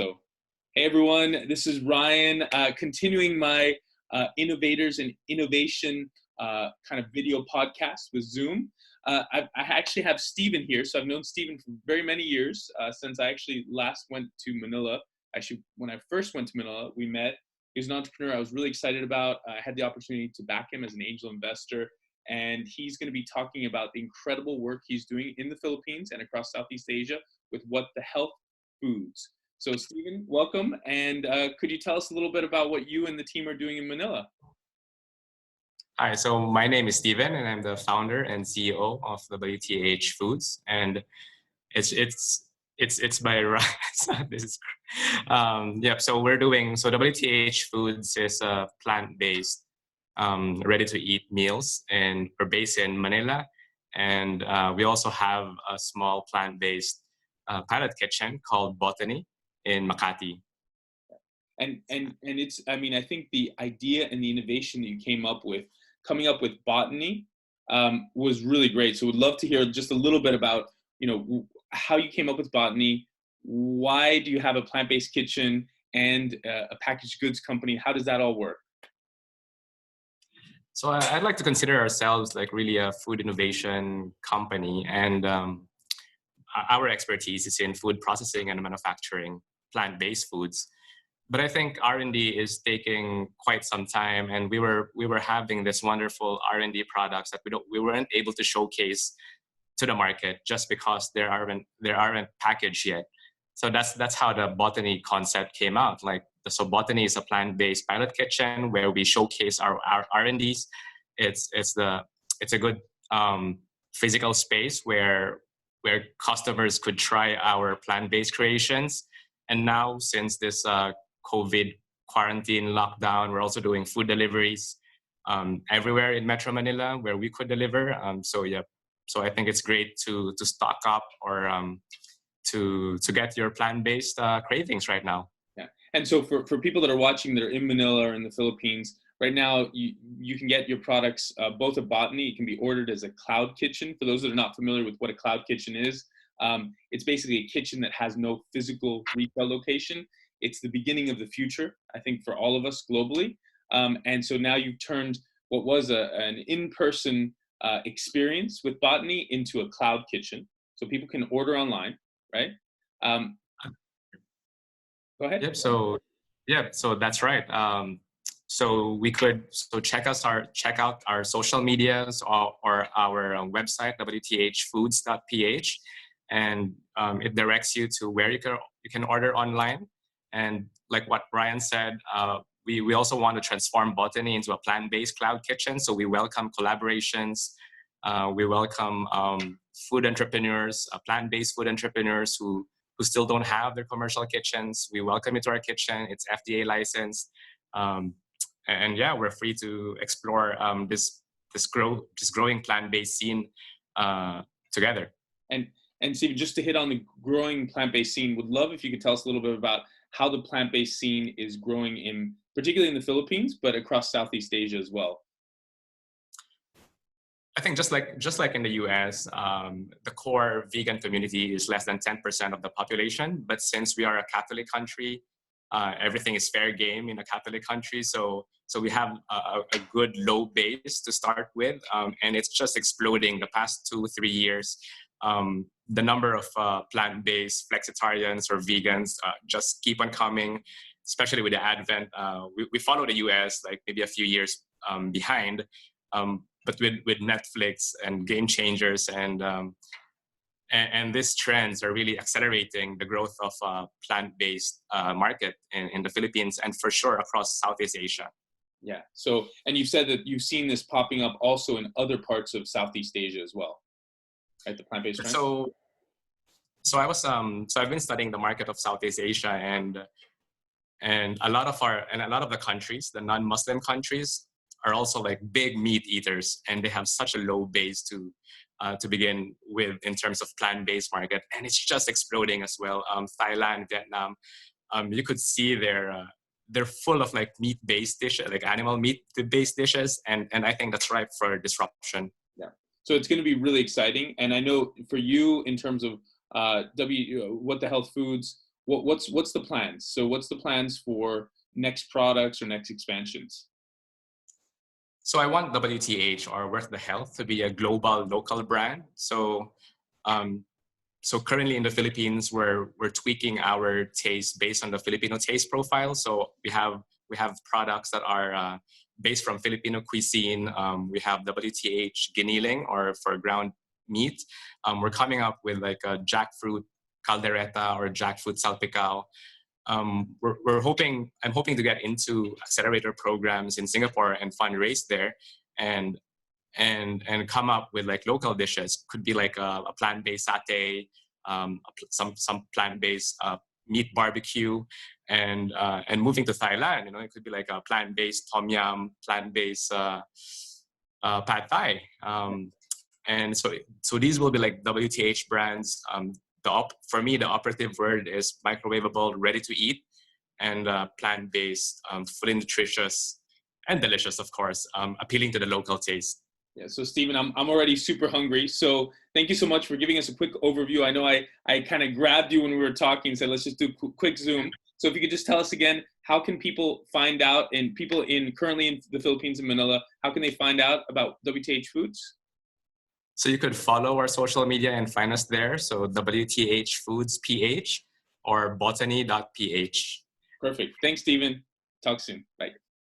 So, hey everyone, this is Ryan, continuing my Innovators and Innovation kind of video podcast with Zoom. I actually have Stephen here, so I've known Stephen for very many years, since I actually last went to Manila. Actually, when I first went to Manila, we met. He's an entrepreneur I was really excited about. I had the opportunity to back him as an angel investor, and he's going to be talking about the incredible work he's doing in the Philippines and across Southeast Asia with What the Health Foods. So, Stephen, welcome. And could you tell us a little bit about what you and the team are doing in Manila? Hi, so my name is Steven, and I'm the founder and CEO of WTH Foods, and it's by this is So we're doing WTH Foods is a plant-based, ready-to-eat meals, and we're based in Manila, and we also have a small plant-based pilot kitchen called Botany in Makati. And it's, I mean, I think the idea and the innovation that you came up with, coming up with Botany, was really great. So we'd love to hear just a little bit about, how you came up with Botany. Why do you have a plant-based kitchen and a packaged goods company? How does that all work? So I'd like to consider ourselves like really a food innovation company, and our expertise is in food processing and manufacturing plant-based foods. But I think R&D is taking quite some time, and we were having this wonderful R&D products that we weren't able to showcase to the market just because they aren't packaged yet. So that's how the Botany concept came out. So Botany is a plant-based pilot kitchen where we showcase our R&Ds. It's a good physical space where customers could try our plant-based creations. And now, since this COVID quarantine lockdown, we're also doing food deliveries everywhere in Metro Manila where we could deliver. So I think it's great to stock up or to get your plant-based cravings right now. Yeah, and so for people that are watching that are in Manila or in the Philippines right now, you can get your products both at Botany. It can be ordered as a cloud kitchen. For those that are not familiar with what a cloud kitchen is, it's basically a kitchen that has no physical retail location. It's the beginning of the future, I think, for all of us globally. And so now you've turned what was an in-person experience with Botany into a cloud kitchen. So people can order online, right? Go ahead. Yep. So that's right. So check out our social medias or our website, wthfoods.ph, and it directs you to where you can order online. And like what Brian said, we also want to transform Botany into a plant-based cloud kitchen. So we welcome collaborations. We welcome food entrepreneurs, plant-based food entrepreneurs who still don't have their commercial kitchens. We welcome you to our kitchen. It's FDA licensed. And yeah, we're free to explore this growing plant-based scene together. And Steve, just to hit on the growing plant-based scene, would love if you could tell us a little bit about how the plant-based scene is growing particularly in the Philippines, but across Southeast Asia as well. I think just like in the US, the core vegan community is less than 10% of the population. But since we are a Catholic country, everything is fair game in a Catholic country. So we have a good low base to start with, and it's just exploding the past 2-3 years. The number of plant-based flexitarians or vegans just keep on coming, especially with the advent. We follow the US like maybe a few years behind, but with Netflix and Game Changers and these trends are really accelerating the growth of plant-based market in the Philippines and for sure across Southeast Asia. Yeah. So, and you said that you've seen this popping up also in other parts of Southeast Asia as well. Right, the plant-based trend? So I've been studying the market of Southeast Asia, and a lot of the countries, the non-Muslim countries, are also like big meat eaters, and they have such a low base to begin with in terms of plant-based market, and it's just exploding as well. Thailand, Vietnam, you could see they're full of like meat-based dishes, like animal meat-based dishes, and I think that's ripe for disruption. Yeah. So it's going to be really exciting. And I know for you, in terms of What the Health Foods, what's the plans? So what's the plans for next products or next expansions? So I want WTH, or Worth the Health, to be a global local brand. Um, so currently in the Philippines, we're tweaking our taste based on the Filipino taste profile. So we have products that are based from Filipino cuisine. We have WTH giniling, or for ground meat. We're coming up with like a jackfruit caldereta or jackfruit salpicao. I'm hoping to get into accelerator programs in Singapore and fundraise there, and and come up with like local dishes. Could be like a plant-based satay, some plant-based meat barbecue, and moving to Thailand, it could be like a plant-based tom yum, plant-based pad thai. And so these will be like WTH brands. For me, the operative word is microwavable, ready to eat, and plant-based, fully nutritious and delicious, of course, appealing to the local taste. Yeah, so Stephen, I'm already super hungry. So thank you so much for giving us a quick overview. I know I kind of grabbed you when we were talking, said let's just do a quick Zoom. So if you could just tell us again, how can people find out, and people currently in the Philippines and Manila, how can they find out about WTH Foods? So you could follow our social media and find us there. So WTH Foods PH or botany.ph. Perfect. Thanks, Stephen. Talk soon. Bye.